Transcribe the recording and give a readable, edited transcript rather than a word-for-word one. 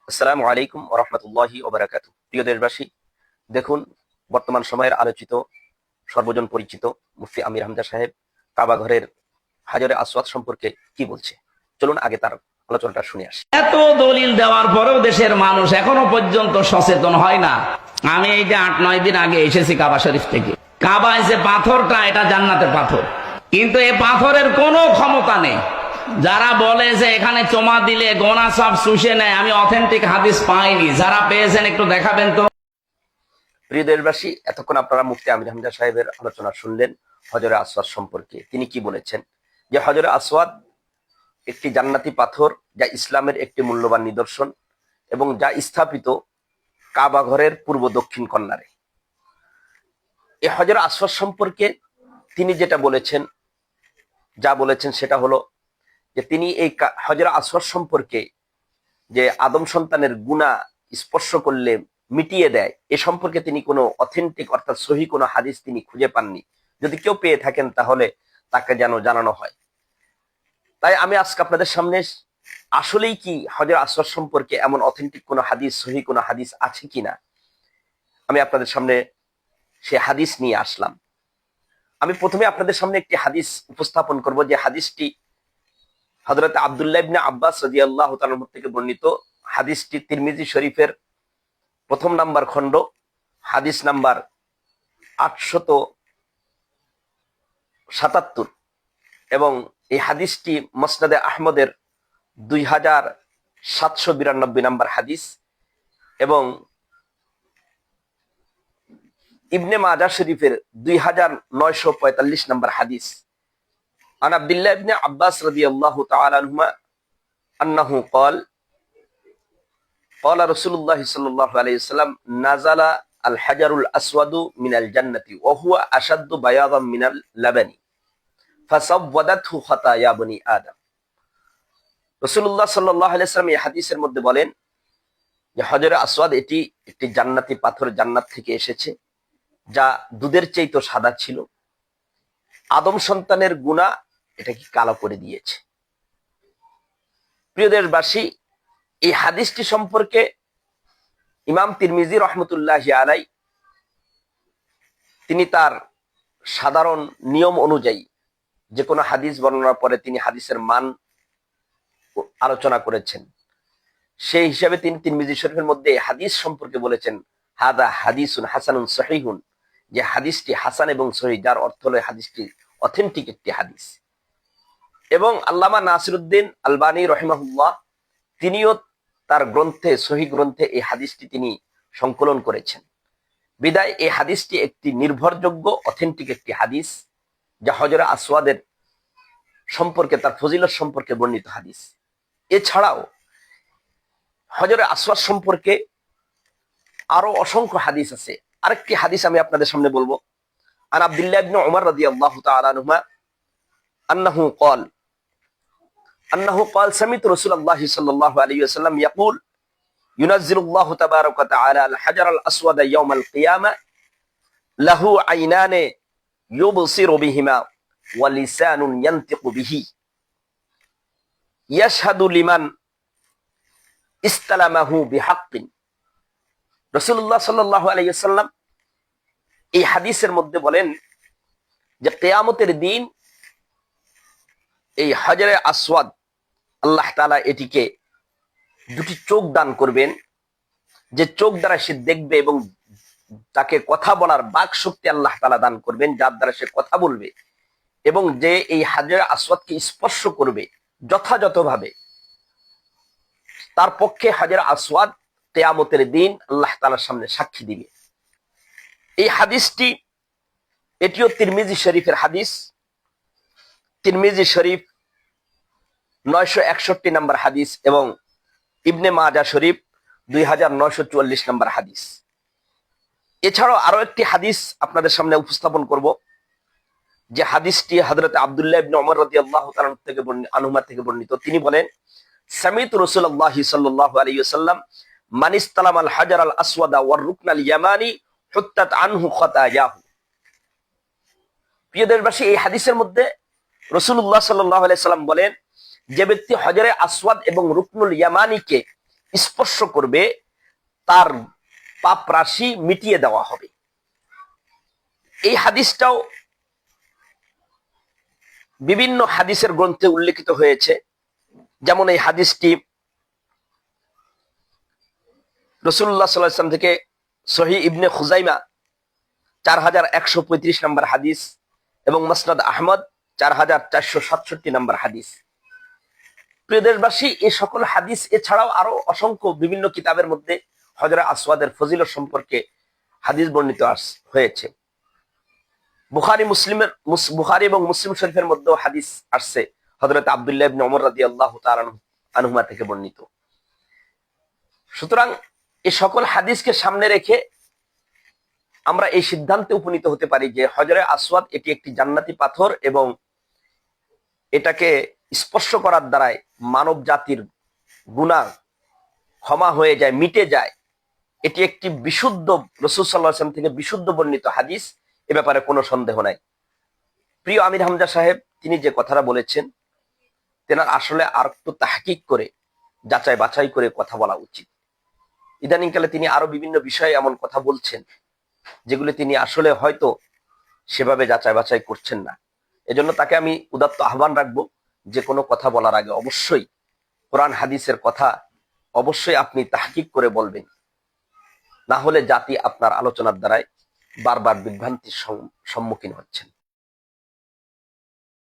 আসসালামু আলাইকুম ওয়া রাহমাতুল্লাহি ওয়া বারাকাতুহু। প্রিয় দেশবাসী, দেখুন বর্তমান সময়ের আলোচিত সর্বজন পরিচিত মুফতি আমির হামজা সাহেব কাবা ঘরের হাজরে আসওয়াদ সম্পর্কে কি বলছে। চলুন আগে তার আলোচনাটা শুনে আসি। এত দলিল দেওয়ার পরেও দেশের মানুষ এখনো পর্যন্ত সচেতন হয় না। আমি এই যে ৮-৯ দিন আগে এসেছি কাবা শরীফ থেকে। কাবায় যে পাথরটা, এটা জান্নাতের পাথর, কিন্তু এই পাথরের কোনো ক্ষমতা নেই। যারা বলে যে এখানে চমা দিলে গোনা সব শুষে নেয়, আমি অথেন্টিক হাদিস পাইনি। যারা পেয়েছেন একটু দেখাবেন তো। প্রিয় দেশবাসী, এতক্ষণ আপনারা মুফতি আমির হামজা সাহেবের আলোচনা শুনলেন হজরে আসওয়াদ সম্পর্কে। তিনি কি বলেছেন যে হজরে আসওয়াদ একটি জান্নাতি পাথর, যা ইসলামের একটি মূল্যবান নিদর্শন এবং যা স্থাপিত কাবা ঘরের পূর্ব দক্ষিণ কর্নারে। এই হজরে আসওয়াদ সম্পর্কে তিনি যেটা বলেছেন, সেটা হলো যে তিনি এই হজরে আসওয়াদ সম্পর্কে যে আদম সন্তানের গুনাহ স্পর্শ করলে মিটিয়ে দেয়, এ সম্পর্কে তিনি কোনো অথেন্টিক অর্থাৎ সহি কোনো হাদিস তিনি খুঁজে পাননি। যদি কেউ পেয়ে থাকেন তাহলে তাকে যেন জানানো হয়। তাই আমি আজকে আপনাদের সামনে আসলেই কি হজরে আসওয়াদ সম্পর্কে এমন অথেন্টিক কোনো হাদিস, সহি কোনো হাদিস আছে কিনা, আমি আপনাদের সামনে সে হাদিস নিয়ে আসলাম। আমি প্রথমে আপনাদের সামনে একটি হাদিস উপস্থাপন করব, যে হাদিসটি হযরত আব্দুল্লাহ ইবনে আব্বাস রাদিয়াল্লাহু তাআলা থেকে বর্ণিত। হাদিসটি তিরমিজি শরীফের প্রথম নাম্বার খণ্ড, হাদিস নাম্বার 877, এবং এই হাদিসটি মুসনাদে আহমদের 2792 নাম্বার হাদিস, এবং ইবনে মাজাহ শরীফের 2945 নাম্বার হাদিস। আন আব্দুল্লাহ ইবনে আব্বাস রাদিয়াল্লাহু তাআলা আনহুমা আন্নাহু ক্বাল ক্বালা রাসূলুল্লাহ সাল্লাল্লাহু আলাইহি ওয়াসাল্লাম নাযালা আল হাজারুল আসওয়াদু মিনাল জান্নাতি ওয়া হুয়া আশাদ্দু বায়াদাম মিনাল লাবানি ফাসাওয়াদাতহু খাতায়া বনি আদম। রাসূলুল্লাহ সাল্লাল্লাহু আলাইহি ওয়াসাল্লাম এই হাদিসের মধ্যে বলেন যে হজরে আসওয়াদ এটি একটি জান্নাতি পাথর, জান্নাত থেকে এসেছে, যা দুধের চাইতে সাদা ছিল। আদম সন্তানের গুনাহ এটাকে কালো করে দিয়েছে। প্রিয় দেশবাসী, এই হাদিসটি সম্পর্কে ইমাম তিরমিজি রহমতুল্লাহি আলাইহি তিনি তার সাধারণ নিয়ম অনুযায়ী যে কোনো হাদিস বর্ণনার পরে তিনি হাদিসের মান আলোচনা করেছেন। সেই হিসাবে তিনি তিরমিজি শরীফের মধ্যে হাদিস সম্পর্কে বলেছেন হাদা হাদিসুন হাসানুন সহিহুন, যে হাদিসটি হাসান এবং সহিহ, যার অর্থ হলো হাদিসটি অথেন্টিক একটি হাদিস। এবং আল্লামা নাসিরউদ্দিন আলবানী রহিমাহুল্লাহ তিনিও তার গ্রন্থে, সহিহ গ্রন্থে এই হাদিসটি তিনি সংকলন করেছেন। বিদায় এই হাদিসটি একটি নির্ভরযোগ্য অথেন্টিক একটি হাদিস, যা হজরে আসওয়াদের সম্পর্কে, তার ফজিলত সম্পর্কে বর্ণিত হাদিস। এছাড়াও হজরে আসওয়াদ সম্পর্কে আরো অসংখ্য হাদিস আছে। আরেকটি হাদিস আমি আপনাদের সামনে বলবো। আন আব্দুল্লাহ ইবনে উমর রাদিয়াল্লাহু তাআলা আনহুমা আন্নাহু ক্বাল সামি'তু রাসূলুল্লাহ সাল্লাল্লাহু আলাইহি ওয়াসাল্লাম ইয়াকুল ইউনাজ্জিলুল্লাহু তাবারাকা ওয়া তাআলা আল হাজারাল আসওয়াদা ইয়াওমাল কিয়ামাহ লাহু আইনানে ইউবসিরু বিহিমা ওয়া লিসানুন ইয়ানতিকু বিহি ইয়াশহাদু লিমান ইসতালামাহু বিহাক্কিন। রাসূলুল্লাহ সাল্লাল্লাহু আলাইহি ওয়াসাল্লাম এই হাদিসের মধ্যে বলেন যে কিয়ামতের দিন এই হাজরে আসওয়াদ আল্লাহ তাআলা এটিকে দুটি চোখ দান করবেন, যে চোখ দ্বারা সে দেখবে, এবং তাকে কথা বলার বাক শক্তি আল্লাহ তাআলা দান করবেন, যার দ্বারা সে কথা বলবে, এবং যে এই হাজরে আসওয়াদকে স্পর্শ করবে যথাযথভাবে, তার পক্ষে হাজরে আসওয়াদ কিয়ামতের দিন আল্লাহ তাআলার সামনে সাক্ষী দিবে। এই হাদিসটি এটিও তিরমিজি শরীফের হাদিস। তিরমিজি শরীফ 961 নম্বর হাদিস, এবং ইবনে মাজাহ শরীফ 2944 নম্বর হাদিস। এছাড়াও আরো একটি হাদিস আপনাদের সামনে উপস্থাপন করব, যে হাদিসটি হযরত আব্দুল্লাহ ইবনে উমর রাদিয়াল্লাহু তাআলা আনহুমা থেকে বর্ণিত। তিনি বলেন সামি'তু রাসূলুল্লাহ সাল্লাল্লাহু আলাইহি ওয়াসাল্লাম মান ইসতালামাল হাজারাল আসওয়াদা ওয়ার রুকনাল ইয়ামানি হুত্তাত আনহু খাতায়াহু। প্রিয় দেশবাসী, এই হাদিসের মধ্যে রাসূলুল্লাহ সাল্লাল্লাহু আলাইহি ওয়াসাল্লাম বলেন, যে ব্যক্তি হজরে আসওয়াদ এবং রুকনুল ইয়ামানিকে স্পর্শ করবে তার পাপ রাশি মিটিয়ে দেওয়া হবে। এই হাদিসটাও বিভিন্ন হাদিসের গ্রন্থে উল্লেখিত হয়েছে। যেমন এই হাদিসটি রাসূলুল্লাহ সাল্লাল্লাহু আলাইহি ওয়াসাল্লাম থেকে সহিহ ইবনে খুজাইমা 4135 নম্বর হাদিস এবং মুসনাদ আহমদ 4467 নম্বর হাদিস। প্রিয় দেশবাসী, এই সকল হাদিস এছাড়াও আরো অসংখ্য বিভিন্ন কিতাবের মধ্যে হজরে আসওয়াদের ফজিলত সম্পর্কে হাদিস বর্ণিত হয়েছে। বুখারী এবং মুসলিম শরীফের মধ্যেও হাদিস আসছে হযরত আব্দুল্লাহ ইবনে ওমর রাদিয়াল্লাহু তাআলা আনহুমা থেকে বর্ণিত। সুতরাং এই সকল হাদিসকে সামনে রেখে আমরা এই সিদ্ধান্তে উপনীত হতে পারি যে হজরে আসওয়াদ এটি একটি জান্নাতি পাথর এবং এটাকে স্পর্শ করার দ্বারাই মানব জাতির গুনাহ ক্ষমা হয়ে যায়, মিটে যায়। এটি একটি বিশুদ্ধ, রাসূল সাল্লাল্লাহু আলাইহি ওয়াসাল্লাম থেকে বিশুদ্ধ বর্ণিত হাদিস, এ ব্যাপারে কোনো সন্দেহ নাই। প্রিয় আমির হামজা সাহেব তিনি যে কথাটা বলেছেন, তেনার আসলে আর একটু তাহকিক করে যাচাই বাছাই করে কথা বলা উচিত। ইদানিংকালে তিনি আরো বিভিন্ন বিষয়ে এমন কথা বলছেন যেগুলো তিনি আসলে হয়তো সেভাবে যাচাই বাছাই করছেন না। এজন্য তাকে আমি উদাত্ত আহ্বান রাখবো যে কোনো কথা বলার আগে অবশ্যই কোরআন হাদিসের কথা অবশ্যই আপনি তাহকিক করে বলবেন, না হলে জাতি আপনার আলোচনার দ্বারাই বারবার বিভ্রান্তির সম্মুখীন হচ্ছেন।